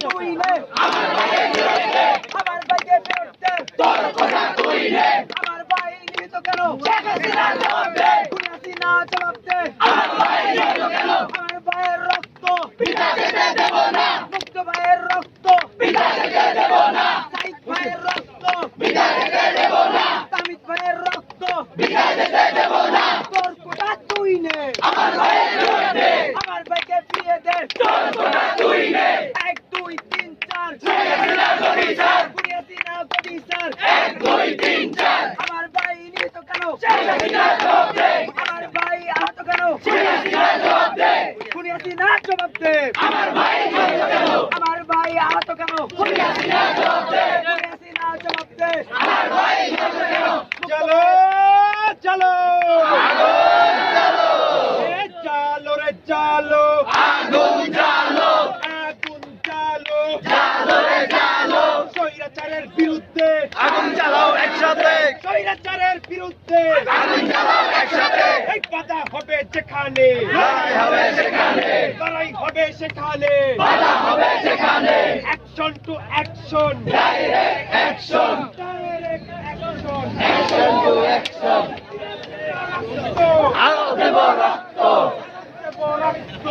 তুই নে আমার ভাইকে ফেরত দে তোর কথা তুই নে আমার ভাই নিহত কেন শেখ হাসিনা জবাব দে হাসিনা জবাব দে আমার ভাই নিহত কেন আমার ভাইয়ের রক্ত পিতা যেতে দেব না মুক্ত ভাইয়ের রক্ত পিতা যেতে দেব না সাইদ ভাইয়ের রক্ত পিতা যেতে দেব না তামিদ ভাইয়ের রক্ত পিতা যেতে দেব না তোর কথা তুই নে আমার ভাইয়ের ফেরত দে আমার ভাইকে ফিরিয়ে দে তোর কথা তুই নে 1 2 3 4 শেখ হাসিনা গদি স্যার হাসিনা গদি স্যার 1 2 3 4 আমার ভাই নিহত কেন শেখ হাসিনা জবাব দে আমার ভাই আহত কেন শেখ হাসিনা জবাব দে হাসিনা জবাব দে আমার ভাই নিহত কেন আমার ভাই আহত কেন হাসিনা জবাব দে হাসিনা জবাব দে আমার ভাই নিহত কেন চলো চলো আগুন জ্বালো এ চলো রে চলো আগুন জ্বালো আগুন জ্বালো জ্বালো রে জ্বালো স্বৈরাচারের বিরুদ্ধে আগুন জ্বালাও একসাথে স্বৈরাচারের বিরুদ্ধে আগুন জ্বালাও একসাথে এই বাধা হবে যেখানে লড়াই হবে সেখানে লড়াই হবে সেখানে বাধা হবে সেখানে action to action direct action